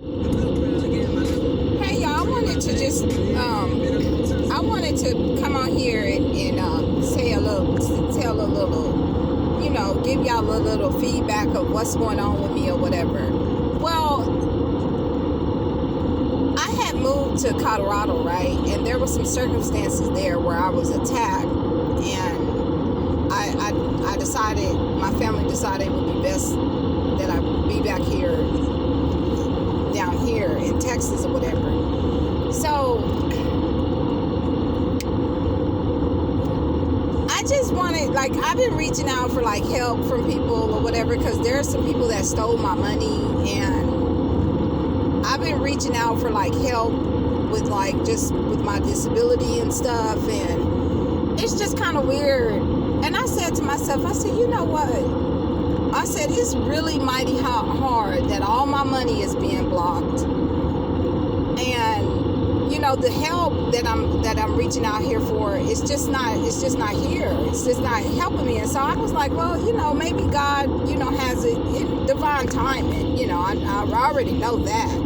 Hey y'all, I wanted to just I wanted to come on here and say a little, tell a little, give y'all a little feedback of what's going on with me or whatever. Well, I had moved to Colorado, right? And there were some circumstances there where I was attacked, and I decided, my family decided it would be best that I be back here, down here in Texas or whatever. So I just wanted, like, I've been reaching out for like help from people or whatever, because there are some people that stole my money, and I've been reaching out for like help with like just with my disability and stuff, and it's just kind of weird. And I said to myself, I said, you know what? I said, it's really mighty hard that all my money is being blocked. And the help that I'm reaching out here for, it's just not here. It's just not helping me. And so I was like, well, maybe God, has it in divine timing. I already know that.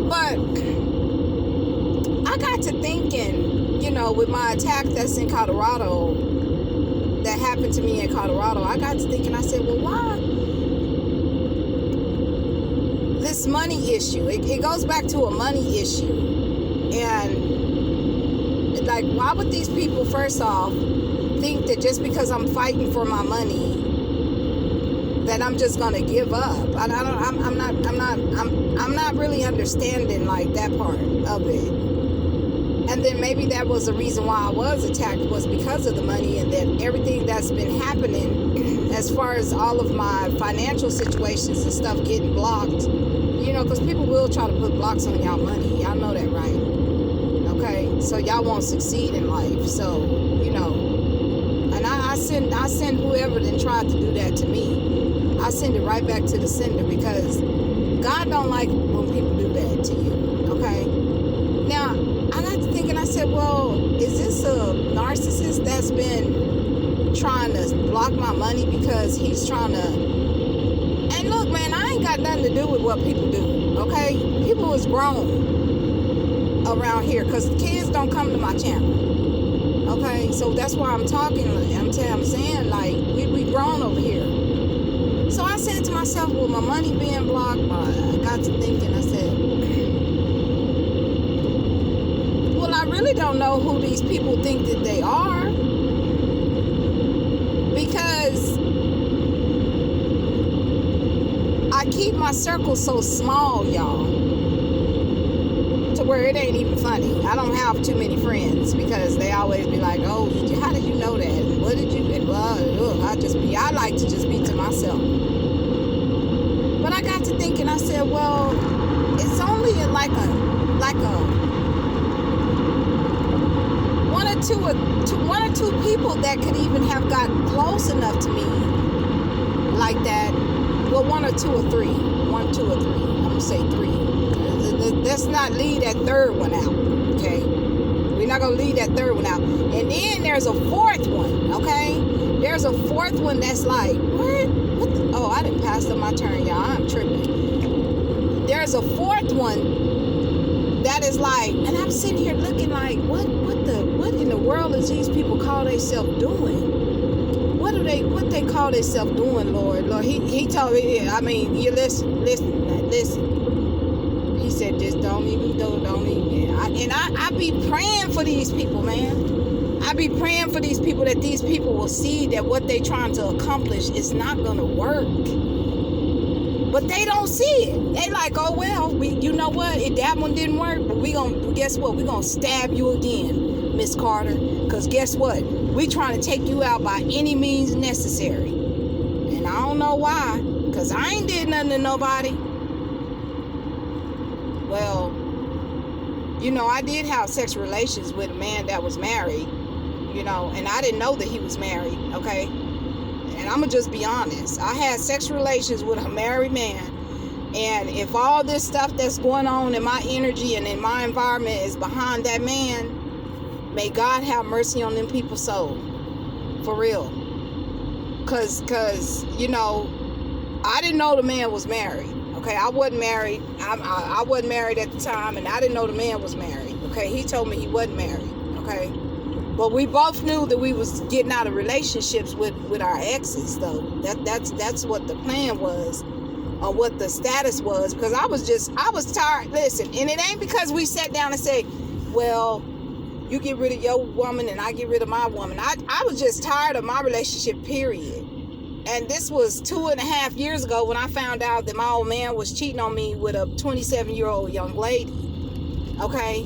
But I got to thinking, with my attack that's in Colorado, that happened to me in Colorado, I got to thinking, I said, well, why this money issue? It goes back to a money issue. And like, why would these people first off think that just because I'm fighting for my money that I'm just gonna give up? I'm not really understanding like that part of it. And then maybe that was the reason why I was attacked, was because of the money, and that everything that's been happening as far as all of my financial situations and stuff getting blocked, because people will try to put blocks on y'all money. Y'all know that, right? Okay, so y'all won't succeed in life. So, and I send whoever then tried to do that to me, I send it right back to the sender, because God don't like when people do that to you, okay? Now, I got to thinking, I said, well, is this a narcissist that's been trying to block my money because he's trying to... And look, man, I ain't got nothing to do with what people do, okay? People is grown around here, because kids don't come to my channel, okay? So that's why I'm talking, I'm saying, like, we grown over here. So I said to myself, well, my money being blocked, I got to thinking, I said, well, I really don't know who these people think that they are, because I keep my circle so small, y'all, to where it ain't even funny. I don't have too many friends, because they always be like, oh, how did you know that? What did you... And well, I like to just be to myself. But I got to thinking, I said, well, it's only like a one or two people that could even have gotten close enough to me like that. Well, one, two, or three. I'm gonna say three. Let's not leave that third one out, okay? We're not gonna leave that third one out. And then there's a fourth one, okay? There's a fourth one that's like, what? Oh, I didn't pass up my turn, y'all. I'm tripping. There's a fourth one that is like, and I'm sitting here looking like, what in the world is these people call themselves doing? What they call themselves doing, Lord? He told me, you listen. He said, just don't even. I be praying for these people, man. I be praying for these people, that these people will see that what they trying to accomplish is not going to work. But they don't see it. They like, oh, well, you know what? If that one didn't work, but guess what? We're going to stab you again, Miss Carter. Because guess what? We trying to take you out by any means necessary. And I don't know why, because I ain't did nothing to nobody. Well, I did have sexual relations with a man that was married, and I didn't know that he was married, okay? And I'm going to just be honest. I had sexual relations with a married man, and if all this stuff that's going on in my energy and in my environment is behind that man, may God have mercy on them people's soul. For real. Because I didn't know the man was married, Okay, I wasn't married. I wasn't married at the time, and I didn't know the man was married. Okay, he told me he wasn't married. Okay, but we both knew that we was getting out of relationships with our exes, though. That's what the plan was, or what the status was, because I was tired. Listen, and it ain't because we sat down and said, well, you get rid of your woman and I get rid of my woman. I was just tired of my relationship, period. And this was 2.5 years ago when I found out that my old man was cheating on me with a 27-year-old young lady. Okay?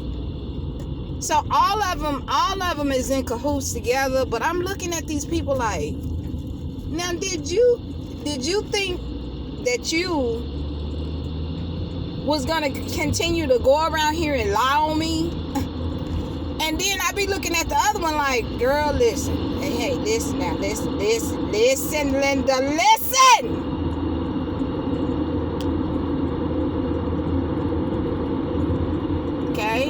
So all of them is in cahoots together, but I'm looking at these people like, now did you think that you was gonna continue to go around here and lie on me? And then I be looking at the other one like, girl, listen. Hey, listen now. Listen, Linda, listen. Okay?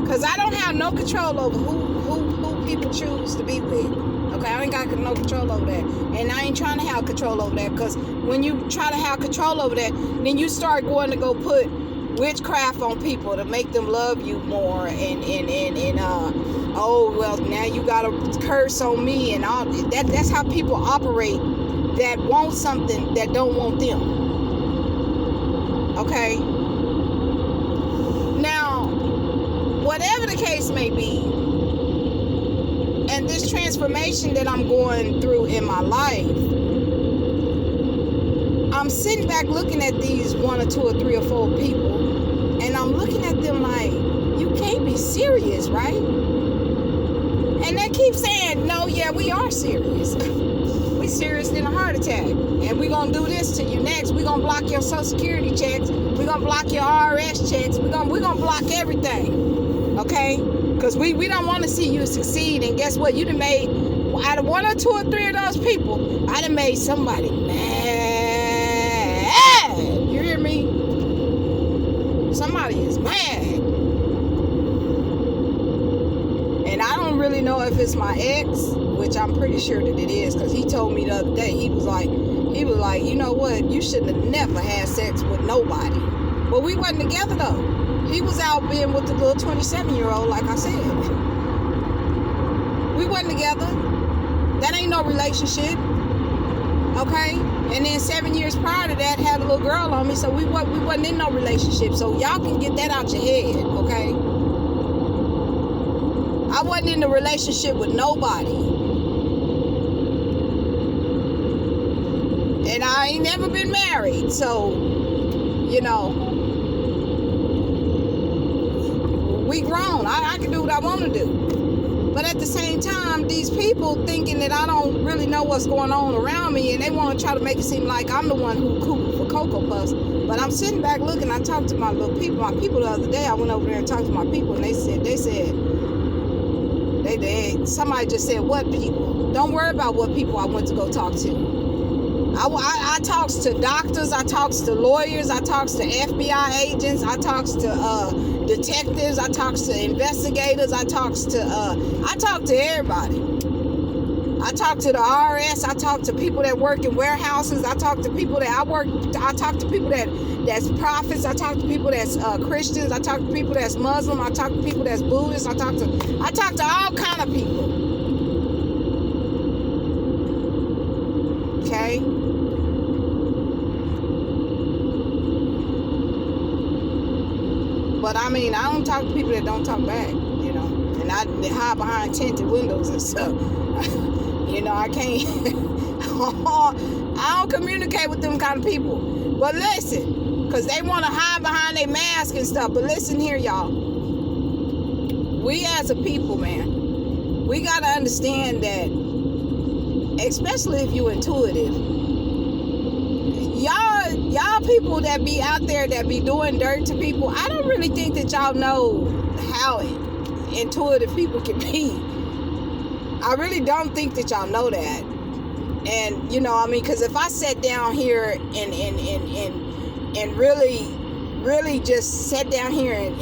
Because I don't have no control over who people choose to be with. Okay? I ain't got no control over that. And I ain't trying to have control over that, because when you try to have control over that, then you start going to go put witchcraft on people to make them love you more, and oh well, now you gotta curse on me and all that. That's how people operate that want something that don't want them. Okay, now whatever the case may be, and this transformation that I'm going through in my life, I'm sitting back looking at these 1 or 2 or 3 or 4 people, and I'm looking at them like, you can't be serious, right? And they keep saying, no, yeah, we are serious. We serious than a heart attack. And we're going to do this to you next. We're going to block your Social Security checks. We're going to block your RS checks. We're going to block everything. Okay? Because we don't want to see you succeed. And guess what? You done made, out of 1 or 2 or 3 of those people, I done made somebody mad. You hear me? Somebody is mad. And I don't really know if it's my ex, which I'm pretty sure that it is, because he told me the other day, he was like, you know what, you shouldn't have never had sex with nobody. But we wasn't together though. He was out being with the little 27-year-old, like I said. We wasn't together. That ain't no relationship. Okay? And then 7 years prior to that, had a little girl on me, so we wasn't in no relationship. So y'all can get that out your head, okay? I wasn't in a relationship with nobody. And I ain't never been married, so, you know, we grown. I can do what I want to do. But at the same time, these people thinking that I don't really know what's going on around me, and they want to try to make it seem like I'm the one who cooped for Cocoa Puffs. But I'm sitting back looking. I talked to my people the other day. I went over there and talked to my people, and they said, somebody just said, what people? Don't worry about what people I went to go talk to. I talks to doctors, I talks to lawyers, I talks to FBI agents, I talks to detectives, I talks to investigators, I talk to everybody. I talk to the RS, I talk to people that work in warehouses, I talk to people that I talk to people that's prophets, I talk to people that's Christians, I talk to people that's Muslim, I talk to people that's Buddhist, I talk to all kind of people. Okay? But I mean, I don't talk to people that don't talk back, you know. And I hide behind tinted windows and stuff. You know, I can't. I don't communicate with them kind of people. But listen, because they want to hide behind their mask and stuff. But listen here, y'all. We as a people, man, we got to understand that, especially if you're intuitive, y'all people that be out there that be doing dirt to people, I don't really think that y'all know how intuitive people can be. I really don't think that y'all know that. And you know, I mean, because if I sat down here and really just sat down here and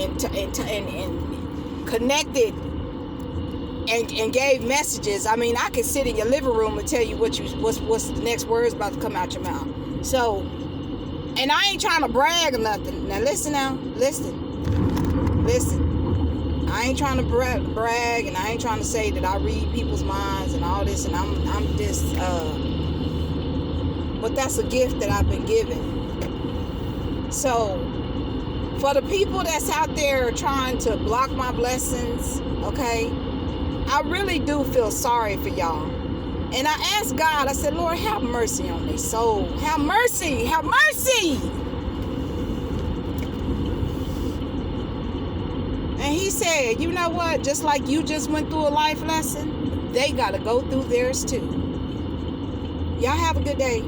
connected and gave messages, I mean, I could sit in your living room and tell you what's the next words about to come out your mouth. So And I ain't trying to brag or nothing. Now listen now. Listen. I ain't trying to brag, and I ain't trying to say that I read people's minds and all this, and I'm just but that's a gift that I've been given. So for the people that's out there trying to block my blessings, okay, I really do feel sorry for y'all. And I asked God, I said, Lord, have mercy on their soul. Have mercy. Have mercy. And he said, you know what? Just like you just went through a life lesson, they got to go through theirs too. Y'all have a good day.